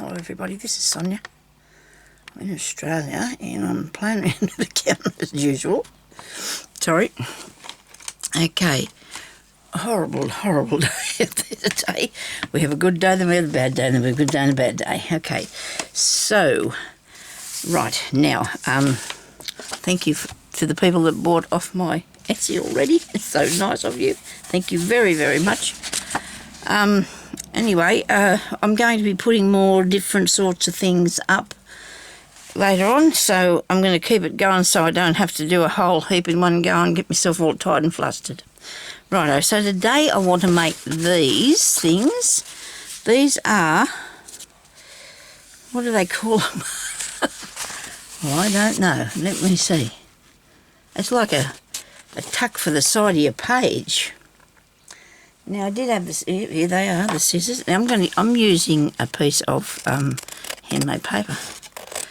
Hello everybody, this is Sonya. I'm in Australia and I'm playing around with the camera as usual. Sorry. Okay. Horrible day today. We have a good day, then we have a bad day, then we have a good day and a bad day. Okay. So, right, now, thank you to the people that bought off my Etsy already. It's so nice of you. Thank you very, very much. Anyway, I'm going to be putting more different sorts of things up later on, so I'm going to keep it going so I don't have to do a whole heap in one go and get myself all tired and flustered. Righto, so today I want to make these things. These are, what do they call them? Well, I don't know. Let me see. It's like a tuck for the side of your page. Now I did have this. Here they are, the scissors. Now I'm using a piece of handmade paper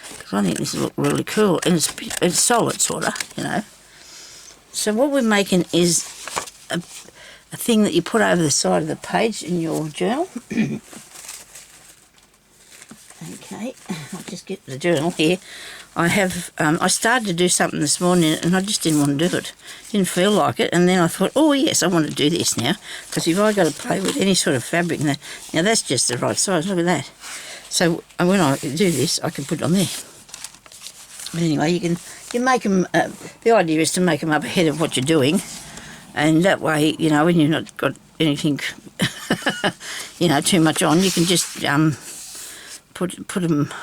because I think this will look really cool, and it's solid, sort of, you know. So what we're making is a thing that you put over the side of the page in your journal. Okay, I'll just get the journal here. I started to do something this morning and I just didn't want to do it. Didn't feel like it, and then I thought, oh yes, I want to do this now, because if I got to play with any sort of fabric, now that's just the right size, look at that. So when I do this, I can put it on there. But anyway, you make them, the idea is to make them up ahead of what you're doing, and that way, you know, when you've not got anything, you know, too much on, you can just put them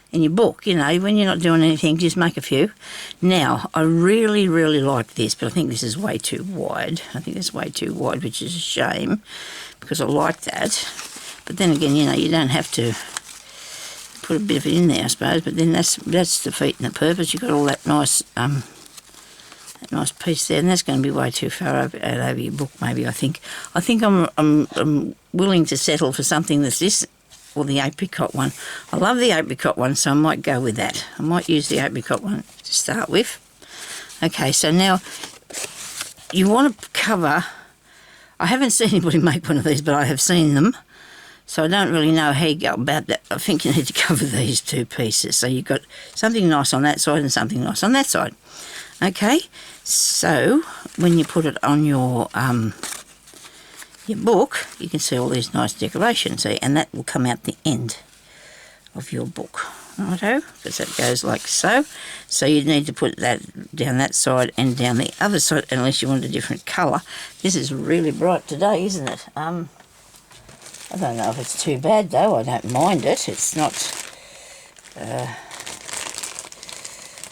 in your book, you know, when you're not doing anything, just make a few. Now, I really, really like this, but I think this is way too wide. I think it's way too wide, which is a shame, because I like that. But then again, you know, you don't have to put a bit of it in there, I suppose, but then that's defeating the purpose. You've got all that nice piece there, and that's going to be way too far over your book, maybe, I think. I think I'm willing to settle for something that's this, or the apricot one. I love the apricot one, so I might go with that. I might use the apricot one to start with. Okay, so now you want to cover, I haven't seen anybody make one of these, but I have seen them, so I don't really know how you go about that. I think you need to cover these two pieces, so you've got something nice on that side and something nice on that side. Okay, so when you put it on your book, you can see all these nice decorations, see, and that will come out the end of your book, righto, because that goes like so. So you need to put that down that side and down the other side, unless you want a different colour. This is really bright today, isn't it? I don't know if it's too bad though. I don't mind it. It's not.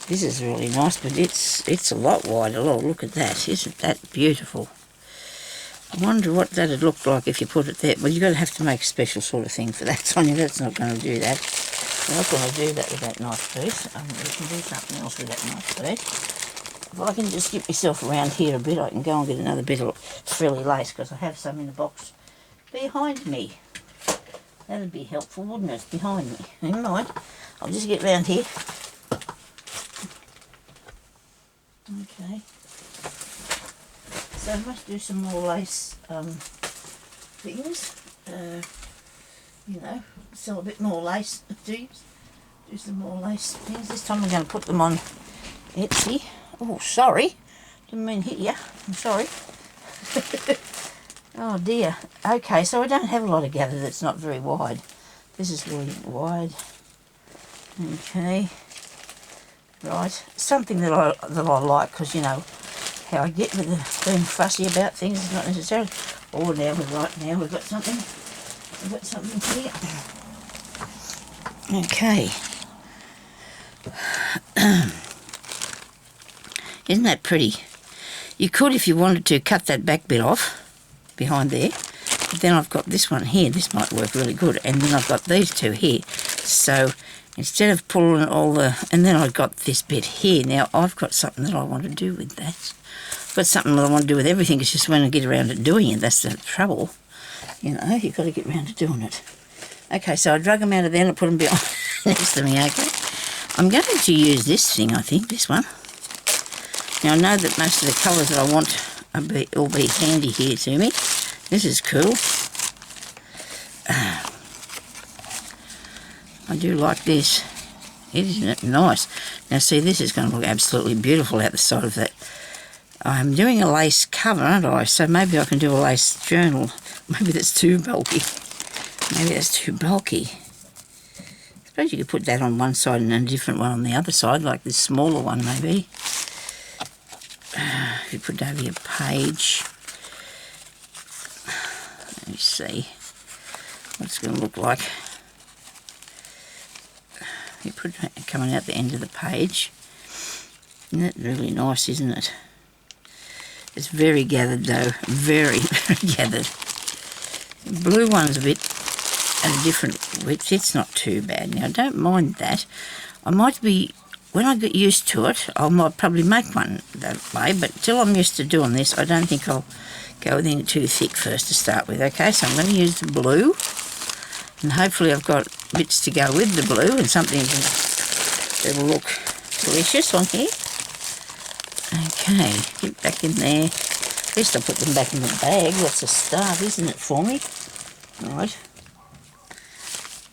This is really nice, but it's a lot wider. Oh, look at that! Isn't that beautiful? I wonder what that'd look like if you put it there. Well, you're going to have to make a special sort of thing for that, Sonya. That's not going to do that. We're not going to do that with that nice piece. We can do something else with that nice piece. If I can just get myself around here a bit, I can go and get another bit of frilly lace, because I have some in the box behind me. That'd be helpful, wouldn't it? Behind me. Never mind. I'll just get round here. Okay. So I must do some more lace things, you know, sell a bit more lace, do some more lace things. This time I'm going to put them on Etsy. Oh, sorry, didn't mean to hit you, I'm sorry. Oh dear. Okay, so I don't have a lot of gather that's not very wide. This is really wide. Okay, right, something that I like, because, you know, how I get with being fussy about things is not necessarily. Oh, now we've got something. We've got something here. Okay. Isn't that pretty? You could, if you wanted to, cut that back bit off behind there. But then I've got this one here. This might work really good. And then I've got these two here. So instead of pulling all the, and then I've got this bit here. Now I've got something that I want to do with that. Got something that I want to do with everything. It's just when I get around to doing it, that's the trouble. You know, you've got to get around to doing it. Okay, so I drug them out of there and put them behind next to me, okay? I'm going to use this thing, I think, this one. Now, I know that most of the colours that I want will be handy here to me. This is cool. I do like this. Isn't it nice? Now see, this is going to look absolutely beautiful out the side of that. I'm doing a lace cover, aren't I? So maybe I can do a lace journal. Maybe that's too bulky. Maybe that's too bulky. I suppose you could put that on one side and a different one on the other side, like this smaller one maybe. If you put it over your page. Let me see what it's going to look like. You put it coming out the end of the page. Isn't that really nice, isn't it? It's very gathered though, very, very gathered. The blue one's a bit at a different width. It's not too bad. Now, I don't mind that. I might be, when I get used to it, I might probably make one that way, but till I'm used to doing this, I don't think I'll go with anything too thick first to start with. Okay, so I'm going to use the blue, and hopefully I've got bits to go with the blue and something that'll look delicious on here. Okay, get back in there. At least I'll put them back in the bag. That's a start, isn't it, for me? Right.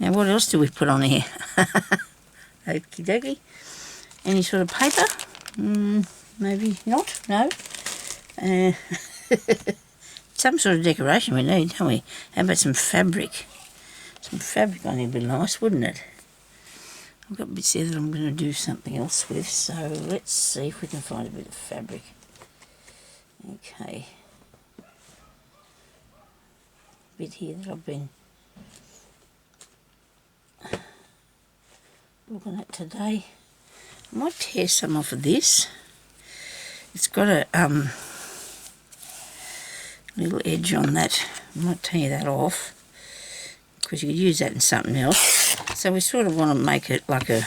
Now, what else do we put on here? Okie dokie. Any sort of paper? Maybe not. No. Some sort of decoration we need, don't we? How about some fabric? Some fabric on here would be nice, wouldn't it? I've got bits here that I'm going to do something else with, so let's see if we can find a bit of fabric. Okay. Bit here that I've been looking at today. I might tear some off of this. It's got a little edge on that. I might tear that off because you could use that in something else. So we sort of want to make it like a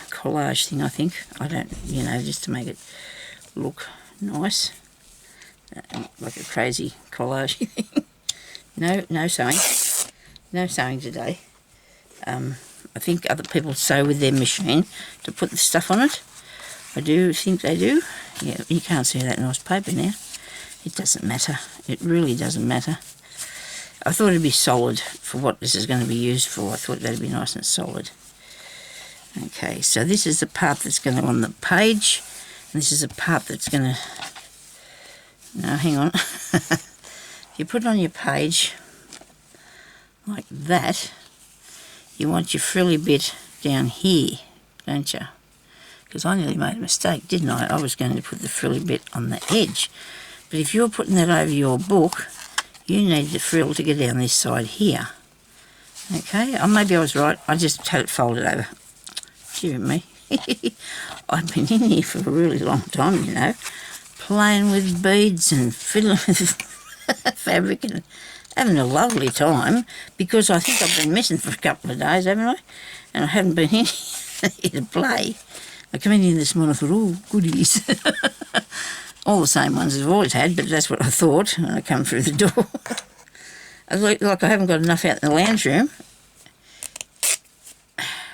collage thing, I think. I don't, you know, just to make it look nice. Like a crazy collage thing. No sewing. No sewing today. I think other people sew with their machine to put the stuff on it. I do think they do. Yeah, you can't see that nice paper now. It doesn't matter. It really doesn't matter. I thought it'd be solid for what this is going to be used for. I thought that'd be nice and solid. Okay, so this is the part that's going to go on the page. And this is the part that's going to... No, hang on. If you put it on your page like that, you want your frilly bit down here, don't you? Because I nearly made a mistake, didn't I? I was going to put the frilly bit on the edge. But if you're putting that over your book, you need the frill to get down this side here. Okay, or maybe I was right. I just had it folded over. Dear me. I've been in here for a really long time, you know, playing with beads and fiddling with fabric and having a lovely time, because I think I've been missing for a couple of days, haven't I? And I haven't been in here to play. I came in here this morning and thought, oh, goodies. All the same ones I've always had, but that's what I thought when I come through the door. I look like I haven't got enough out in the lounge room.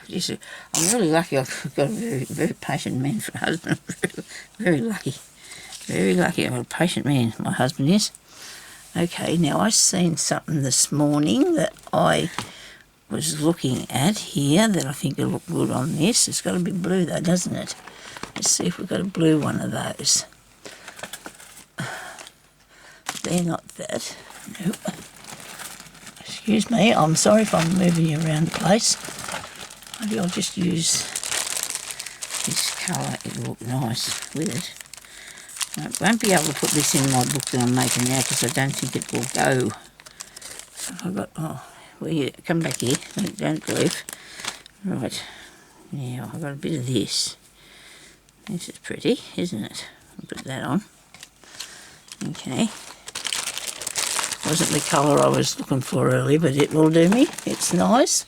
I'm really lucky I've got a very, very patient man for a husband. I'm very lucky. Very lucky I've got a patient man, my husband is. Okay, now I seen something this morning that I was looking at here that I think will look good on this. It's got to be blue though, doesn't it? Let's see if we've got a blue one of those. They're not that. Nope. Excuse me, I'm sorry if I'm moving you around the place. Maybe I'll just use this colour. It'll look nice with it. I won't be able to put this in my book that I'm making now because I don't think it will go. So I've got, oh, well, you come back here. Don't leave. Right. Now, I've got a bit of this. This is pretty, isn't it? I'll put that on. Okay. Wasn't the colour I was looking for earlier, but it will do me. It's nice.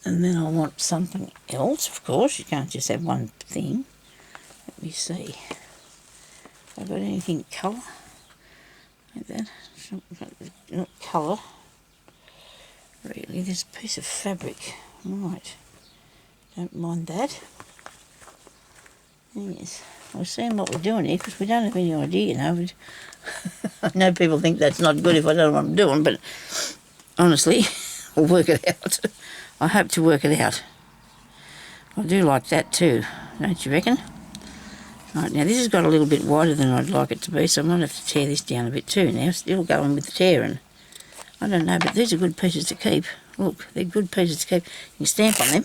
And then I want something else, of course. You can't just have one thing. Let me see. Have I got anything colour? Like that. Not colour. Really, there's a piece of fabric. Right. Don't mind that. Yes. We're seeing what we're doing here because we don't have any idea, you know. I know people think that's not good if I don't know what I'm doing, but honestly, or work it out. I hope to work it out. I do like that too, don't you reckon? Right, now this has got a little bit wider than I'd like it to be, so I might have to tear this down a bit too now. Still going with the tearing. I don't know, but these are good pieces to keep. Look, they're good pieces to keep. You can stamp on them.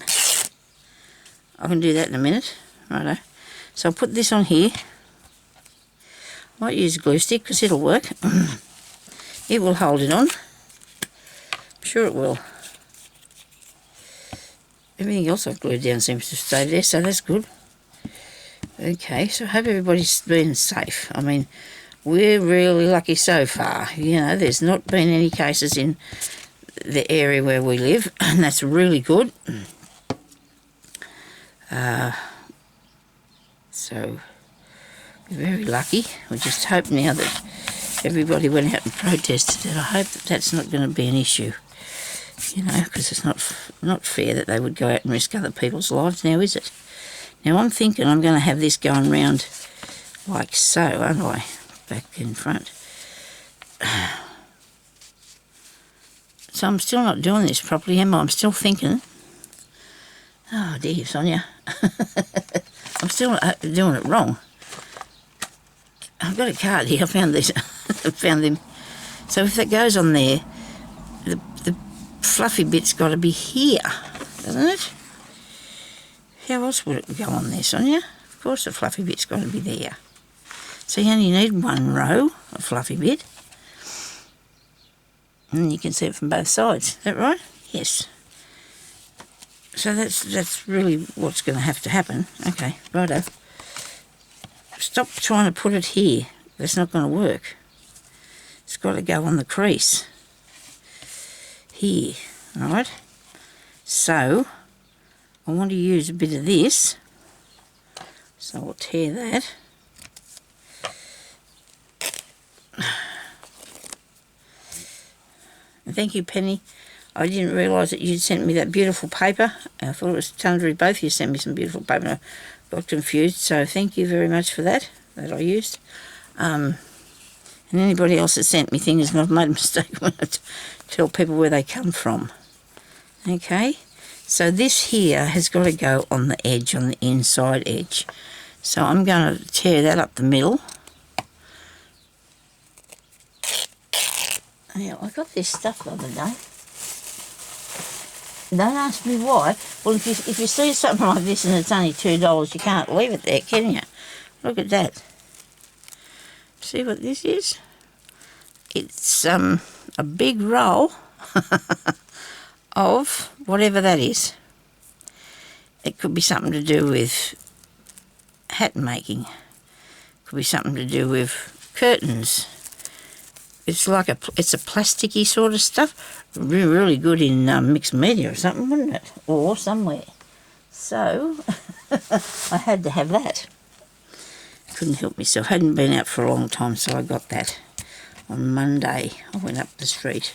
I can do that in a minute. Righto. So I'll put this on here. Might use a glue stick because it'll work. It will hold it on. I'm sure it will. Everything else I've glued down seems to stay there, so that's good. Okay, so I hope everybody's been safe. I mean, we're really lucky so far. You know, there's not been any cases in the area where we live, and that's really good. So, we're very lucky. We just hope now that everybody went out and protested it. I hope that that's not going to be an issue. You know, because it's not fair that they would go out and risk other people's lives now, is it? Now I'm thinking I'm going to have this going round like so, aren't I? Back in front. So I'm still not doing this properly, am I? I'm still thinking. Oh dear, Sonya. I'm still doing it wrong. I've got a card here. I found these. I found them. So if that goes on there, the fluffy bit's got to be here, doesn't it? How else would it go on there, Sonya? Of course the fluffy bit's got to be there. So you only need one row of fluffy bit. And you can see it from both sides. Is that right? Yes. So that's really what's going to have to happen. Okay, righto. Stop trying to put it here. That's not going to work. It's got to go on the crease. Here, alright? So, I want to use a bit of this. So I'll tear that. And thank you, Penny. I didn't realise that you'd sent me that beautiful paper. I thought it was Tundra. Both of you sent me some beautiful paper. I got confused. So thank you very much for that I used. And anybody else that sent me things, and I've made a mistake when I tell people where they come from. Okay. So this here has got to go on the edge, on the inside edge. So I'm going to tear that up the middle. Yeah, I got this stuff the other day. Don't ask me why. Well, if you see something like this and it's only $2, you can't leave it there, can you? Look at that. See what this is? It's a big roll of whatever that is. It could be something to do with hat making. Could be something to do with curtains. It's like it's a plasticky sort of stuff. Really good in mixed media or something, wouldn't it? Or somewhere. So I had to have that. Couldn't help myself. Hadn't been out for a long time, so I got that on Monday. I went up the street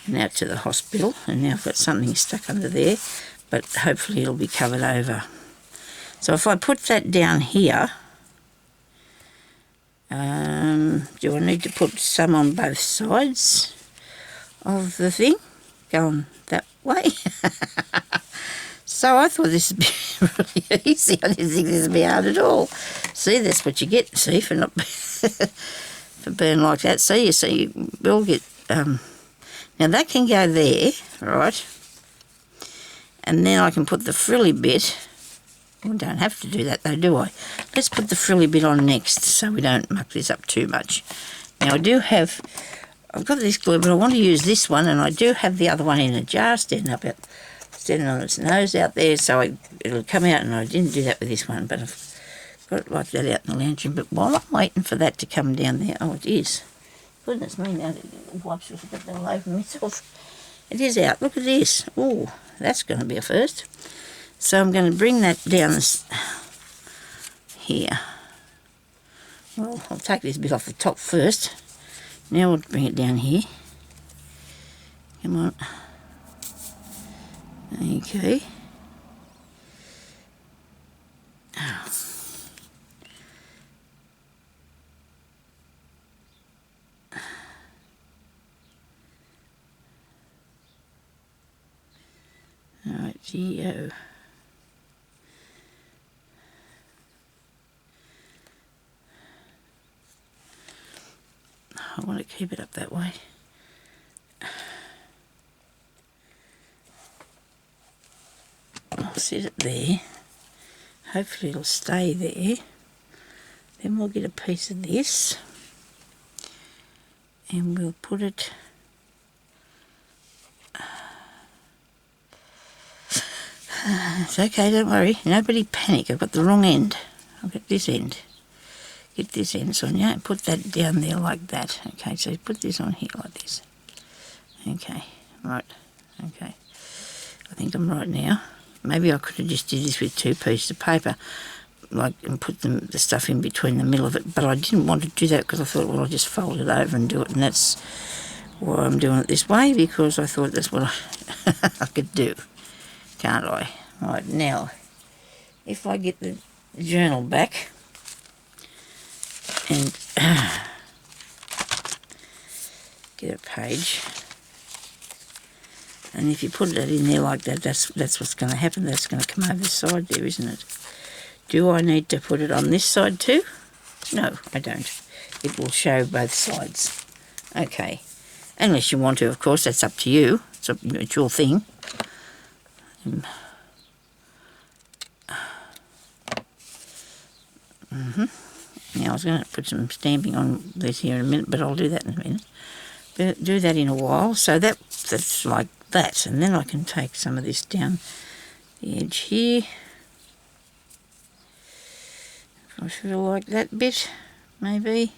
and out to the hospital, and now I've got something stuck under there, but hopefully it'll be covered over. So if I put that down here, do I need to put some on both sides of the thing? Going that way? So I thought this would be really easy. I didn't think this would be hard at all. See, that's what you get, see, for not for being like that. See, you see, we'll get... now that can go there, right? And then I can put the frilly bit... We don't have to do that though, do I? Let's put the frilly bit on next so we don't muck this up too much. Now I do have... I've got this glue, but I want to use this one, and I do have the other one in a jar standing on its nose out there, so it'll come out, and I didn't do that with this one, but I've got it like that out in the lounge room. But while I'm waiting for that to come down there... Oh, it is. Goodness me, now the wipes will get all over myself. It is out. Look at this. Oh, that's going to be a first. So I'm going to bring that down here. Well, I'll take this bit off the top first. Now we'll bring it down here. Come on. Okay. Alright, Geo. I want to keep it up that way. I'll set it there. Hopefully it'll stay there. Then we'll get a piece of this and we'll put it it's okay, don't worry, nobody panic. I've got the wrong end. I've got this end. Get this end, Sonia, and put that down there like that. Okay, so put this on here like this. Okay, right, okay. I think I'm right now. Maybe I could have just did this with 2 pieces of paper, like, and put the stuff in between the middle of it, but I didn't want to do that because I thought, well, I'll just fold it over and do it, and that's why I'm doing it this way, because I thought that's what I could do, can't I? Right, now, if I get the journal back and get a page, and if you put that in there like that, that's what's going to happen. That's going to come over the side there, isn't it? Do I need to put it on this side too? No, I don't. It will show both sides. Okay. Unless you want to, of course, that's up to you. It's your thing. Now I was going to put some stamping on this here in a minute, but I'll do that in a minute. But do that in a while. So that's like that, and then I can take some of this down the edge here. I feel like that bit, maybe.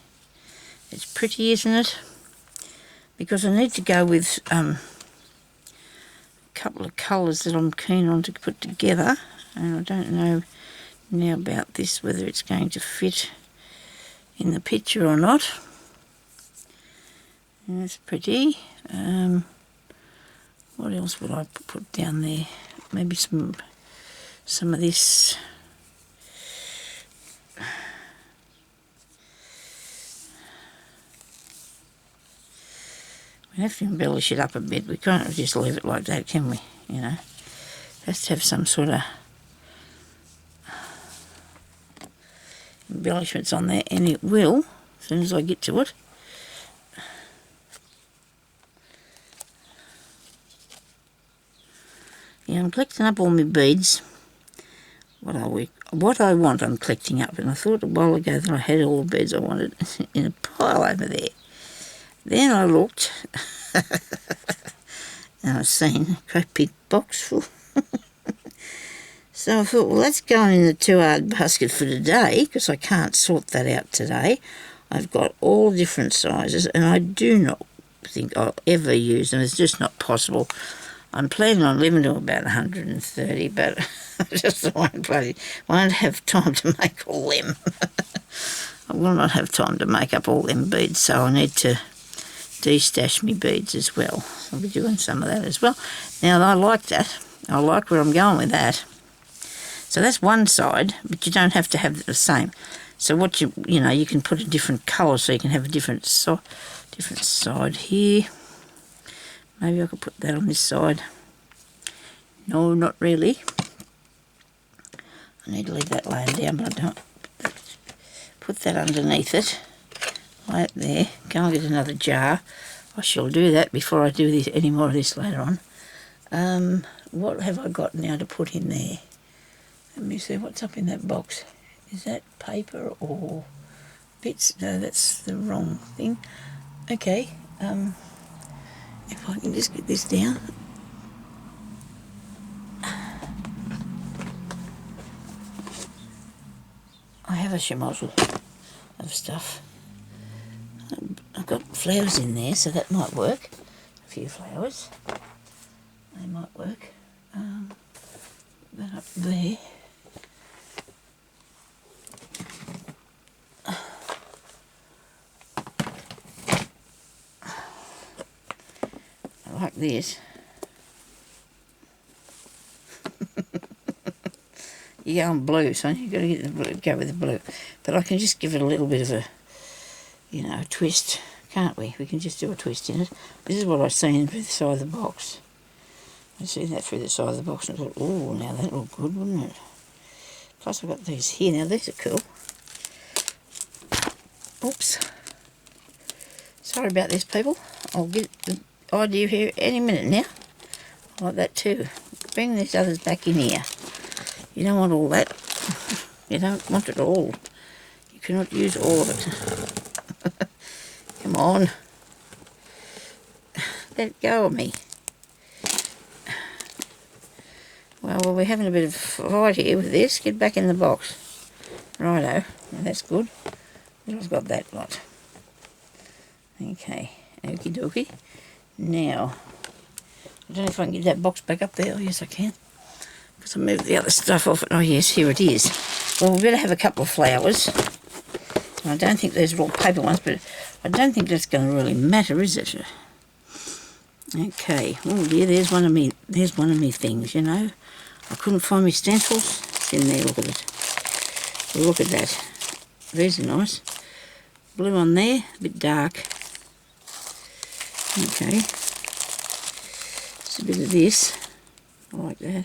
It's pretty, isn't it? Because I need to go with a couple of colours that I'm keen on to put together, and I don't know now about this, whether it's going to fit in the picture or not. And that's pretty. What else would I put down there? Maybe some of this. We have to embellish it up a bit. We can't just leave it like that, can we? You know, it has to have some sort of embellishments on there, and it will as soon as I get to it. Yeah, I'm collecting up all my beads. What I want, I'm collecting up, and I thought a while ago that I had all the beads I wanted in a pile over there. Then I looked, and I seen a great big box full. So I thought, well, that's going in the 2-yard basket for today, because I can't sort that out today. I've got all different sizes, and I do not think I'll ever use them. It's just not possible. I'm planning on living to about 130, but I just won't have time to make all them. I will not have time to make up all them beads, so I need to de-stash me beads as well. I'll be doing some of that as well. Now, I like that. I like where I'm going with that. So that's one side, but you don't have to have the same. So what you can put a different colour, so you can have a different side here. Maybe I could put that on this side. No, not really. I need to leave that laying down, but I don't. Put that underneath it. Lay it there. Go and get another jar. I shall do that before I do this, any more of this later on. What have I got now to put in there? Let me see what's up in that box. Is that paper or bits? No, that's the wrong thing. Okay. If I can just get this down. I have a schmozzle of stuff. I've got flowers in there, so that might work. A few flowers. They might work. That up there. Like this. You go on blue, so you've got to get the blue, go with the blue. But I can just give it a little bit of a, a twist, can't we? We can just do a twist in it. This is what I've seen with the side of the box. I see that through the side of the box and I thought, oh, now that looked good, wouldn't it? Plus I've got these here. Now these are cool. Oops. Sorry about this, people. I'll get the idea here any minute now. I like that too. Bring these others back in here. You don't want all that. You don't want it all. You cannot use all of it. Come on. Let go of me. Well, we're having a bit of a fight here with this. Get back in the box. Righto. Now that's good. I've got that lot. Okay. Okie dokie. Now, I don't know if I can get that box back up there. Oh, yes, I can. Because I moved the other stuff off it. Oh, yes, here it is. Well, we better have a couple of flowers. I don't think those are all paper ones, but I don't think that's going to really matter, is it? Okay. Oh, dear, there's one of me things, you know. I couldn't find my stencils. It's in there, look at it. Look at that. These are nice. Blue on there, a bit dark. Okay. Just a bit of this. I like that.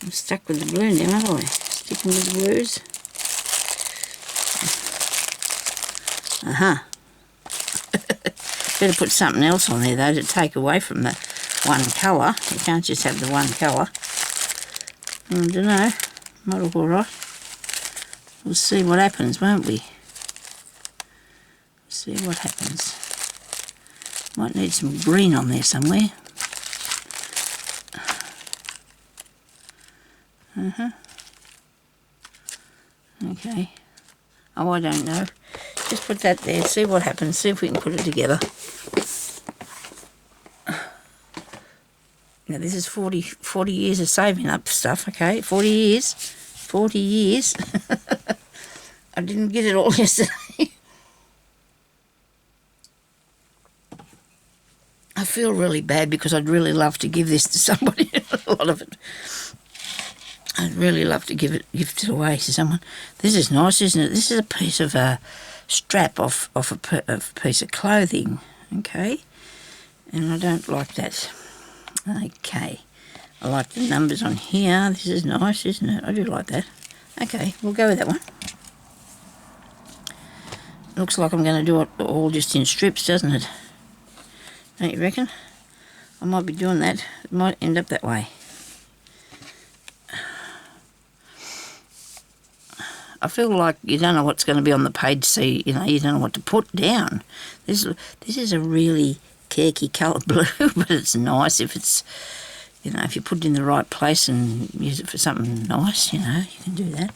I'm stuck with the blue now, aren't I? Sticking with the blues. Aha. Better put something else on there though to take away from the one colour. You can't just have the one colour. I don't know. Might look alright. We'll see what happens, won't we? See what happens. Might need some green on there somewhere. Okay. Oh, I don't know. Just put that there, see what happens, see if we can put it together. Now this is 40 years of saving up stuff, okay? 40 years. 40 years. I didn't get it all yesterday. I feel really bad because I'd really love to give this to somebody, a lot of it. I'd really love to give it away to someone. This is nice, isn't it? This is a piece of a strap off a piece of clothing, okay? And I don't like that. Okay. I like the numbers on here. This is nice, isn't it? I do like that. Okay, we'll go with that one. Looks like I'm going to do it all just in strips, doesn't it? Don't you reckon? I might be doing that. It might end up that way. I feel like you don't know what's going to be on the page, so you know you don't know what to put down. This is a really khaki coloured blue, but it's nice if it's, you know, if you put it in the right place and use it for something nice, you know, you can do that.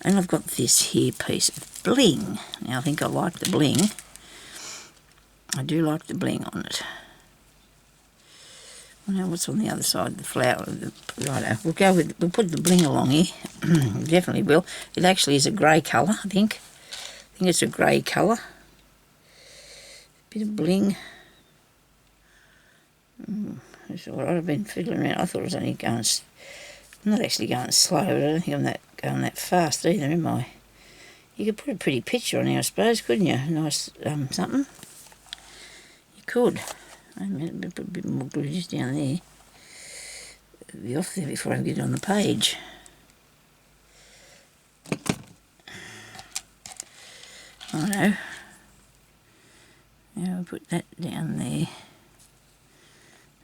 And I've got this here piece of bling. Now I think I like the bling. I do like the bling on it. Well, now what's on the other side of the flower? Righto, we'll put the bling along here. Definitely will. It actually is a grey colour, I think. I think it's a grey colour. Bit of bling. That's all right. I've been fiddling around. I thought I was only going. I'm not actually going slow, but I don't think I'm going that fast either, am I? You could put a pretty picture on here, I suppose, couldn't you? Nice something. You could. Wait a minute, put a bit more glue just down there. It'll be off there before I get it on the page. I know. Now we'll put that down there.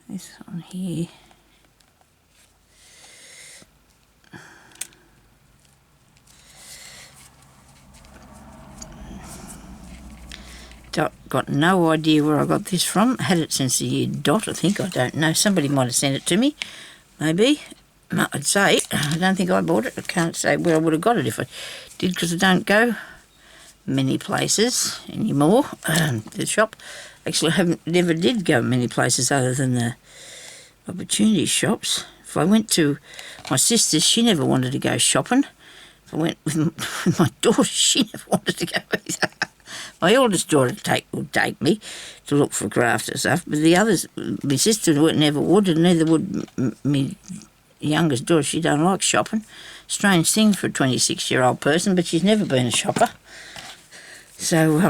This on here. Got no idea where I got this from. Had it since the year dot, I think. I don't know. Somebody might have sent it to me. Maybe. I'd say. I don't think I bought it. I can't say where I would have got it if I did, because I don't go many places anymore. The shop. Actually, I never did go many places other than the opportunity shops. If I went to my sister's, she never wanted to go shopping. If I went with my daughter, she never wanted to go either. My oldest daughter would take me to look for crafts and stuff, but the others, my sister never would, and neither would my youngest daughter. She don't like shopping. Strange thing for a 26-year-old person, but she's never been a shopper. So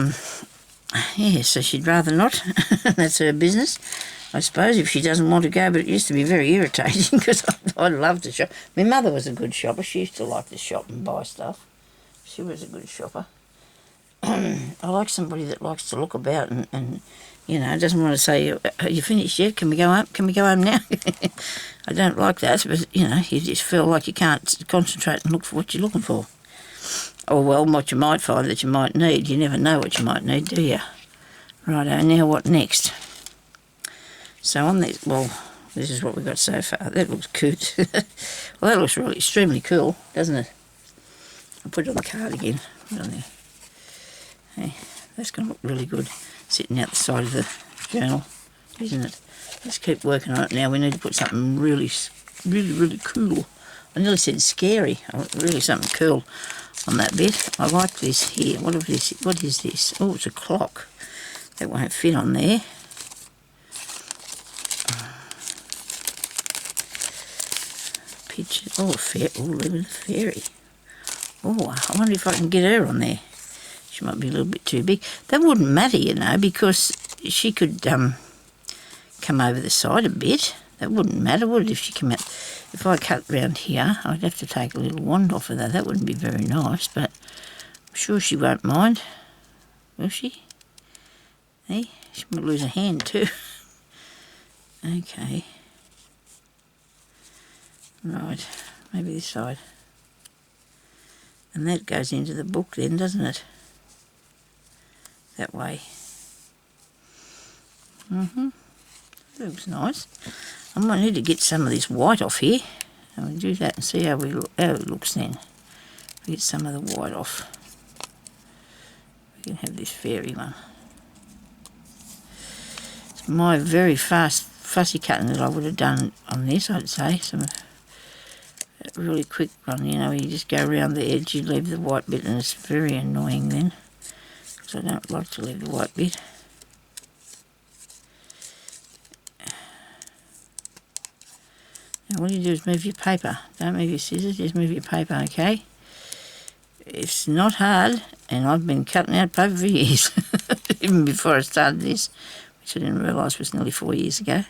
Yeah, so she'd rather not. That's her business, I suppose, if she doesn't want to go. But it used to be very irritating because I loved to shop. My mother was a good shopper. She used to like to shop and buy stuff. She was a good shopper. I like somebody that likes to look about and you know, doesn't want to say, are you finished yet? Can we go home? Can we go home now? I don't like that, but, you know, you just feel like you can't concentrate and look for what you're looking for. Or, well, what you might find that you might need. You never know what you might need, do you? Righto, now what next? So on this, well, this is what we've got so far. That looks cute. Well, that looks really extremely cool, doesn't it? I'll put it on the card again. Put it on there. Hey, that's going to look really good sitting out the side of the journal, isn't it? Let's keep working on it now. We need to put something really, really, really cool. I nearly said scary. Really something cool on that bit. I like this here. What is this? Oh, it's a clock. That won't fit on there. Picture. Oh, look at the fairy. Oh, I wonder if I can get her on there. She might be a little bit too big. That wouldn't matter, you know, because she could come over the side a bit. That wouldn't matter, would it, if she came out? If I cut round here, I'd have to take a little wand off of that. That wouldn't be very nice, but I'm sure she won't mind. Will she? Hey, she might lose a hand too. Okay. Right, maybe this side. And that goes into the book then, doesn't it? That way. That looks nice. I might need to get some of this white off here. And we'll do that and see how it looks then. We get some of the white off. We can have this fairy one. It's my very fast, fussy cutting that I would have done on this, I'd say. Some really quick one, you know, you just go around the edge, you leave the white bit, and it's very annoying then. I don't like to leave the white bit. Now what you do is move your paper. Don't move your scissors, just move your paper, okay? It's not hard, and I've been cutting out paper for years. Even before I started this, which I didn't realise was nearly 4 years ago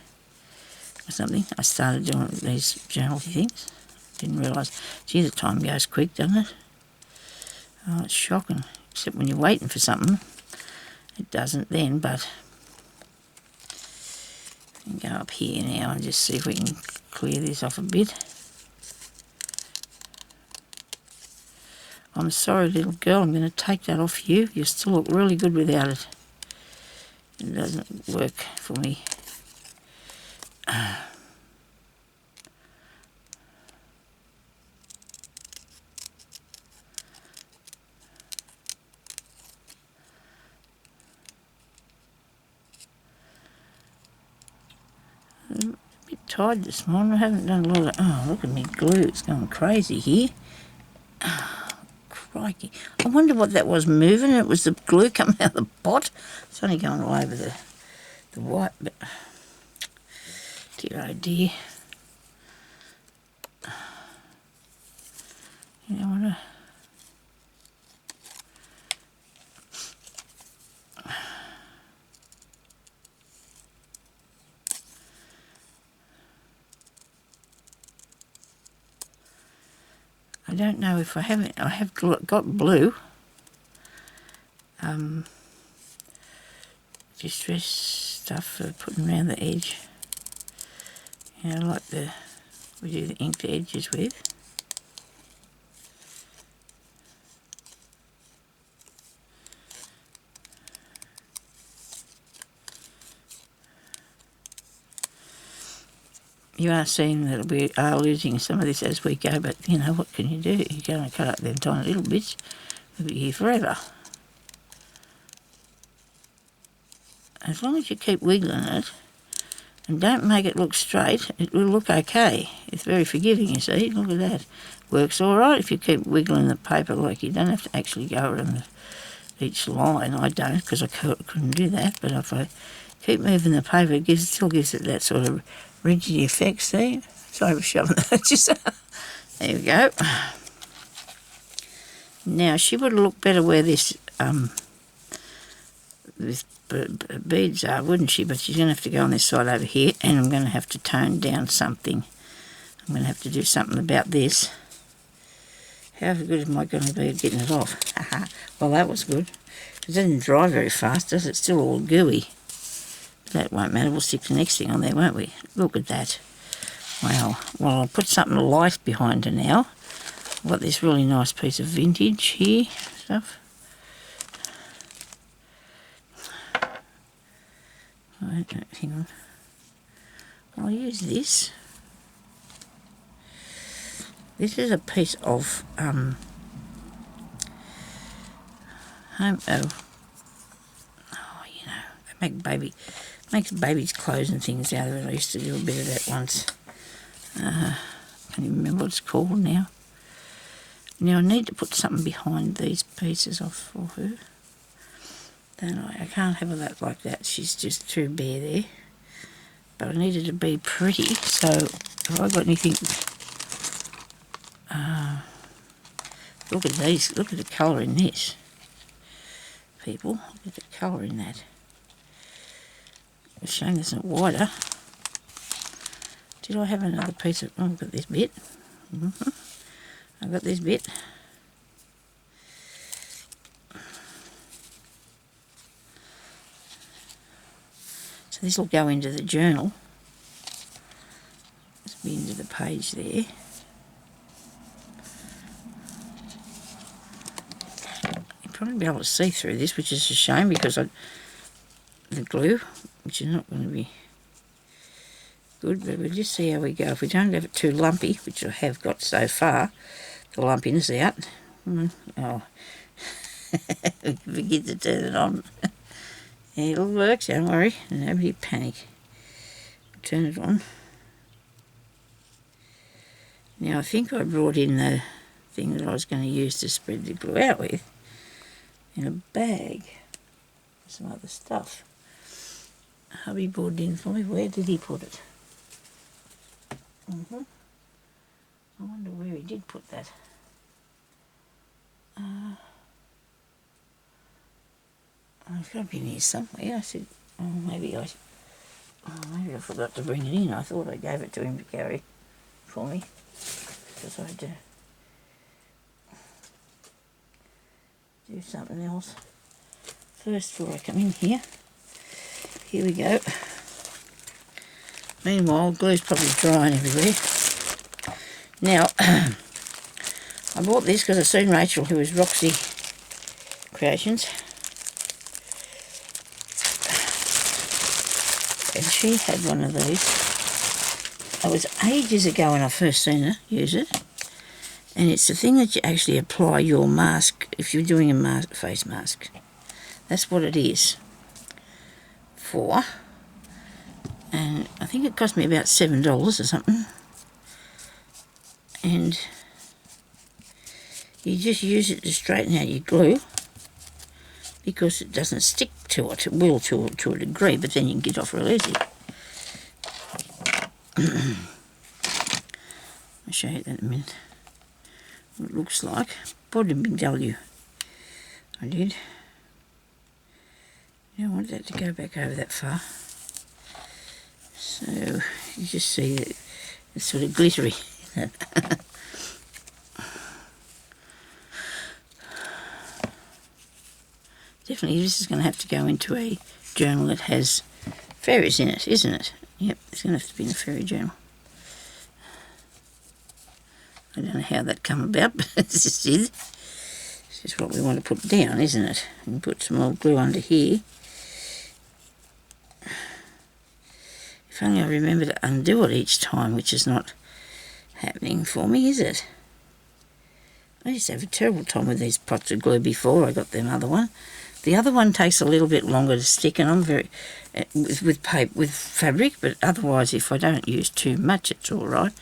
or something. I started doing these journal-y things. Didn't realise. Gee, the time goes quick, doesn't it? Oh, it's shocking. Except when you're waiting for something. It doesn't then, but we can go up here now and just see if we can clear this off a bit. I'm sorry, little girl, I'm going to take that off you. You still look really good without it. It doesn't work for me. I'm a bit tired this morning. I haven't done a lot of... Oh, look at me glue. It's going crazy here. Oh, crikey. I wonder what that was moving. It was the glue coming out of the pot. It's only going all over the white, but... Dear, oh dear. You know what? I don't know if I have got blue. Distress stuff for putting around the edge. You know, like we do the inked edges with. You are seeing that we are losing some of this as we go, but you know, what can you do? You're going to cut up them tiny little bits. We'll be here forever. As long as you keep wiggling it and don't make it look straight, it will look okay. It's very forgiving, you see. Look at that. Works all right if you keep wiggling the paper. Like, you don't have to actually go around each line. I don't, because I couldn't do that. But if I keep moving the paper, it still gives it that sort of ridgy effect, see? Sorry for shoving that. Just there we go. Now, she would look better where this with beads are, wouldn't she? But she's going to have to go on this side over here, and I'm going to have to tone down something. I'm going to have to do something about this. How good am I going to be at getting it off? Well, that was good. It didn't dry very fast, does it? It's still all gooey. That won't matter. We'll stick the next thing on there, won't we? Look at that. Wow. Well, I'll put something light behind her now. I've got this really nice piece of vintage here. Stuff. Right, hang on. I'll use this. This is a piece of they makes babies' clothes and things out of it. I used to do a bit of that once. Can't even remember what it's called now. Now I need to put something behind these pieces off for her. Don't I can't have her like that. She's just too bare there. But I need her to be pretty. So have I got anything? Look at these. Look at the colour in this. People, look at the colour in that. It's a shame it's not wider. Did I have another piece of... Oh, I've got this bit. I've got this bit. So this will go into the journal. This will be into the page there. You'll probably be able to see through this, which is a shame because the glue, which is not going to be good, but we'll just see how we go. If we don't have it too lumpy, which I have got so far, the lumpiness out. Oh, forget to turn it on. It'll work, don't worry. Nobody panic. Turn it on. Now I think I brought in the thing that I was going to use to spread the glue out with in a bag. Some other stuff. Hubby brought it in for me. Where did he put it? I wonder where he did put that. It's got to be in here somewhere. I said, maybe I forgot to bring it in. I thought I gave it to him to carry for me because I had to do something else first before I come in here. Here we go. Meanwhile, glue's probably drying everywhere. Now, I bought this because I've seen Rachel, who is Roxy Creations, and she had one of these. It was ages ago when I first seen her use it, and it's the thing that you actually apply your mask if you're doing a face mask. That's what it is for, and I think it cost me about $7 or something, and you just use it to straighten out your glue because it doesn't stick to it. It will to a degree, but then you can get off real easy. I'll show you that in a minute. What it looks like. Bought it in Big W. I did. You don't want that to go back over that far. So you just see that it's sort of glittery. Definitely this is going to have to go into a journal that has fairies in it, isn't it? Yep, it's going to have to be in a fairy journal. I don't know how that come about, but it's just what we want to put down, isn't it? And put some more glue under here. If only I remember to undo it each time, which is not happening for me, is it? I used to have a terrible time with these pots of glue before I got them other one. The other one takes a little bit longer to stick, and I'm very with paper, with fabric, but otherwise if I don't use too much it's all right.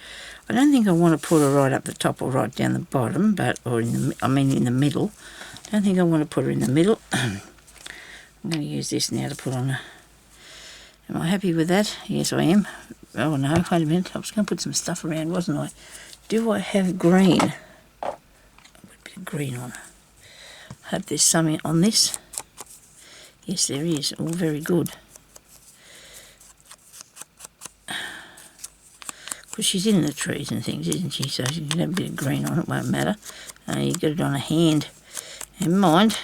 I don't think I want to put her right up the top or right down the bottom, or in the middle. I don't think I want to put her in the middle. I'm going to use this now to put on her. Am I happy with that? Yes, I am. Oh no, wait a minute. I was going to put some stuff around, wasn't I? Do I have green? I'll put a bit of green on. I hope there's something on this. Yes, there is. All very good. Because she's in the trees and things, isn't she? So you can have a bit of green on it, won't matter. You've got it on a hand. And mind,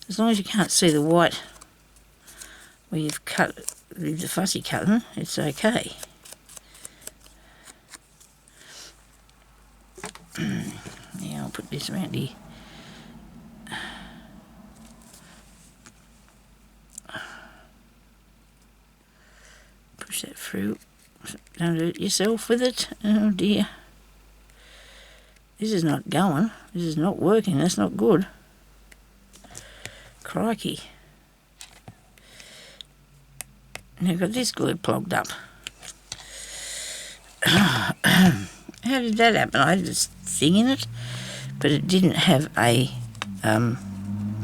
as long as you can't see the white where you've cut with the fussy cutting, it's okay. Now I'll put this around here. Push that through. Don't hurt yourself with it. Oh dear. This is not going. This is not working. That's not good. Crikey. Now I've got this glue plugged up. How did that happen? I had this thing in it, but it didn't have a, when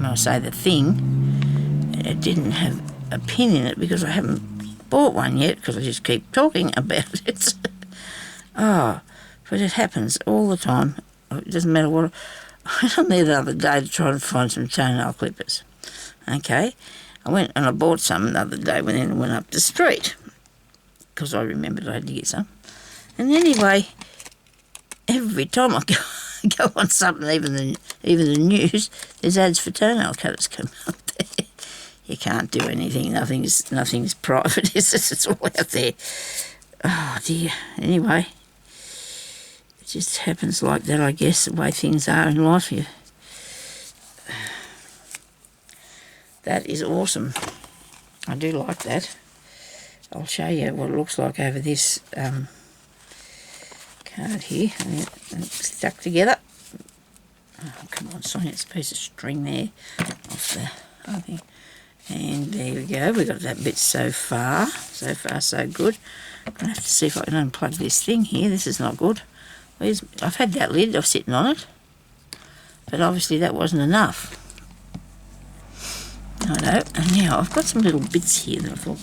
I say the thing, it didn't have a pin in it because I haven't bought one yet because I just keep talking about it. Oh, but it happens all the time. It doesn't matter what. I went on there the other day to try and find some toenail clippers. Okay, I went and I bought some the other day when I went up the street because I remembered I had to get some. And anyway, every time I go on something, even the news, there's ads for toenail cutters come up there. You can't do anything. Nothing's private, is it? It's all out there. Oh dear. Anyway, it just happens like that, I guess, the way things are in life. That is awesome. I do like that. I'll show you what it looks like over this card here. And it's stuck together. Oh, come on, Sonya, it's a piece of string there off the other thing. And there we go. We got that bit so far. So far, so good. I'm going to have to see if I can unplug this thing here. This is not good. I've had that lid. I'm sitting on it. But obviously that wasn't enough. I know. And now I've got some little bits here that I thought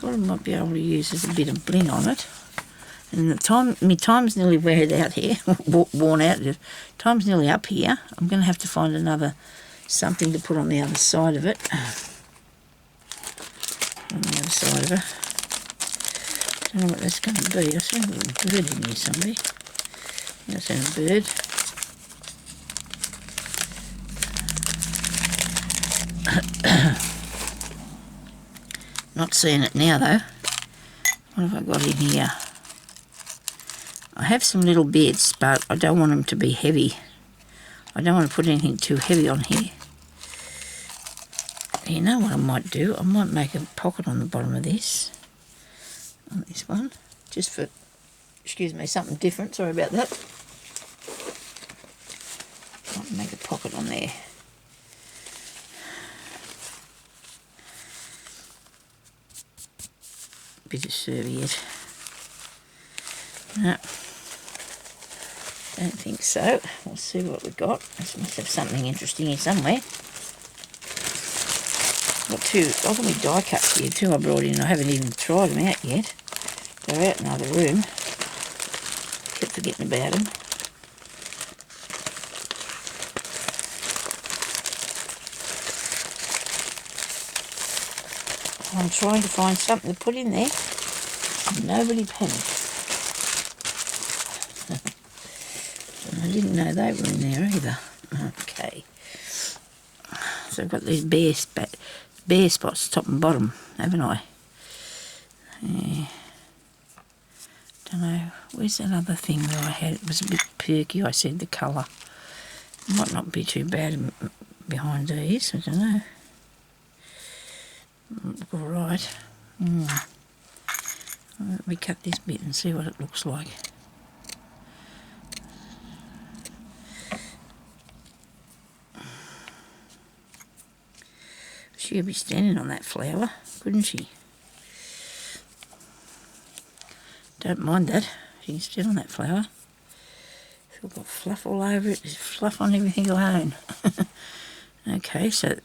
I might be able to use as a bit of bling on it. And my time's nearly weared out here. Worn out. Time's nearly up here. I'm going to have to find something to put on the other side of it. On the other side of it. Don't know what that's going to be. I see a little bird in here somewhere. That's a bird. Not seeing it now though. What have I got in here? I have some little bits, but I don't want them to be heavy. I don't want to put anything too heavy on here. You know what I might do? I might make a pocket on the bottom of this. On this one. Just for, excuse me, something different. Sorry about that. Might make a pocket on there. Bit of serviette. No. Don't think so. We'll see what we've got. This must have something interesting here somewhere. I've got my die cuts here too I brought in. I haven't even tried them out yet. They're out in another room. Kept forgetting about them. I'm trying to find something to put in there. Nobody panicked. I didn't know they were in there either. Okay. So I've got these bare spots, top and bottom, haven't I? Yeah. Don't know. Where's that other thing that I had? It was a bit perky. I said the colour. Might not be too bad behind these. I don't know. Look all right. Let me cut this bit and see what it looks like. She'd be standing on that flower, couldn't she? Don't mind that. She can stand on that flower. It's all got fluff all over it. There's fluff on everything I own. Okay, so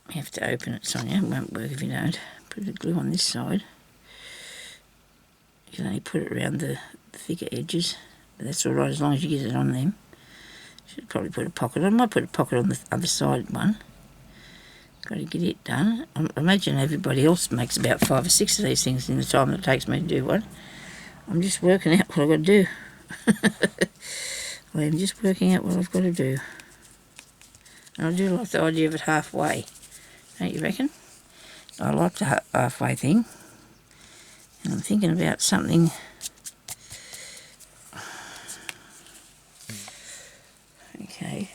you have to open it, Sonya. It won't work if you don't. Put the glue on this side. You can only put it around the thicker edges, but that's all right as long as you get it on them. Should probably put a pocket. I might put a pocket on the other side one. Got to get it done. I imagine everybody else makes about 5 or 6 of these things in the time that it takes me to do one. I'm just working out what I've got to do. I'm just working out what I've got to do. And I do like the idea of it halfway. Don't you reckon? I like the halfway thing. And I'm thinking about something. Okay.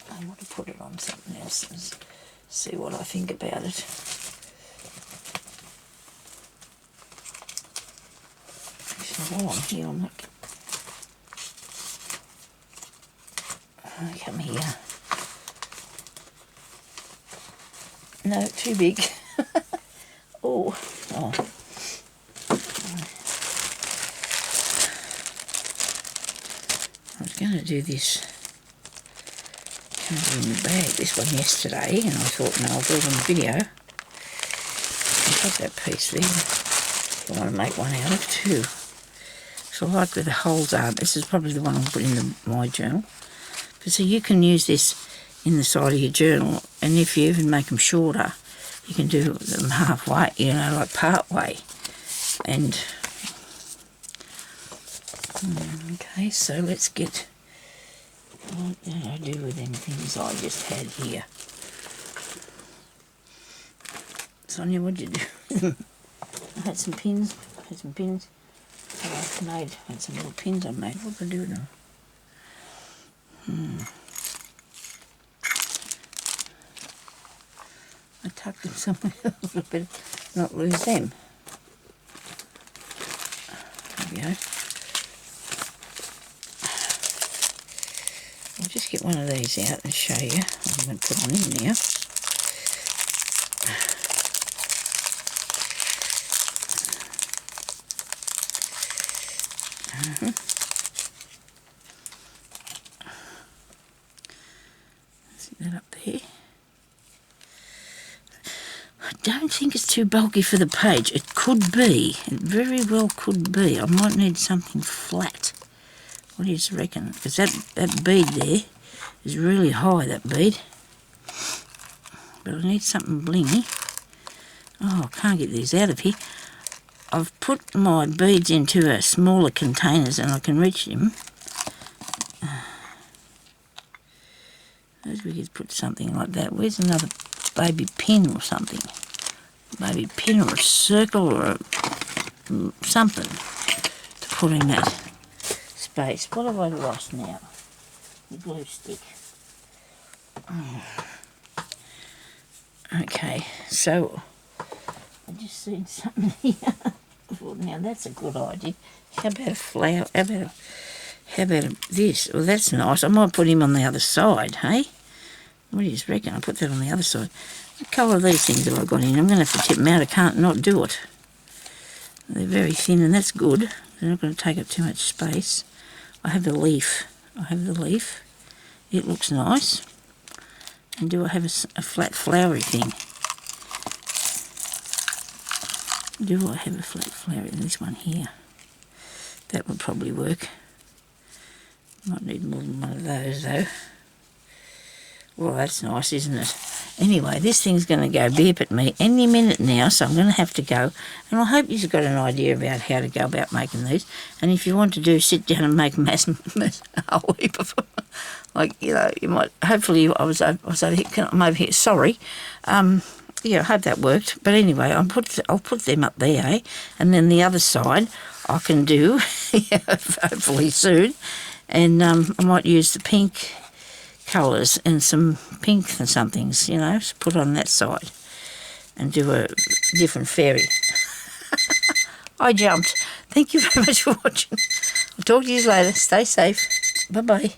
I want to put it on something else and see what I think about it. Actually, while I'm here, I'm not... Come here. No, too big. Oh. I was going to do this. In the bag, this one yesterday, and I thought, no, I'll do it on the video. I've got that piece there. I want to make one out of too. So I like where the holes are. This is probably the one I'll put in my journal. But so you can use this in the side of your journal, and if you even make them shorter, you can do them halfway, you know, like part way. And okay, so let's get... What did I do with them things I just had here? Sonia, what did you do with them? I had some pins. I had some little pins I made. What did I do with them? I tucked them somewhere else. I better not lose them. There we go. I'll just get one of these out and show you what I'm going to put on in now. See that up there? I don't think it's too bulky for the page. It could be. It very well could be. I might need something flat. What do you reckon? Because that bead there is really high, that bead. But I need something blingy. Oh, I can't get these out of here. I've put my beads into smaller containers and I can reach them. Maybe we could put something like that. Where's another baby pin or something? Baby pin or a circle or something to put in that space. What have I lost now? The glue stick. Okay, so I just seen something here. Well, now that's a good idea. How about a flower? How about this? Well, that's nice. I might put him on the other side, hey? What do you reckon? I'll put that on the other side. What colour are these things that I've got in? I'm going to have to tip them out. I can't not do it. They're very thin, and that's good. They're not going to take up too much space. I have the leaf. It looks nice. And do I have a flat flowery thing? Do I have a flat flowery in this one here? That would probably work. Might need more than one of those though. Well, that's nice, isn't it? Anyway, this thing's going to go beep at me any minute now, so I'm going to have to go. And I hope you've got an idea about how to go about making these. And if you want to sit down and make a whole heap of them, like, you know, you might, hopefully I'm over here, sorry. Yeah, I hope that worked. But anyway, I'll put them up there, eh? And then the other side I can do, hopefully soon. And I might use the pink colours and some pink and somethings, you know, to put on that side and do a different fairy. I jumped. Thank you very much for watching. I'll talk to you later. Stay safe. Bye-bye.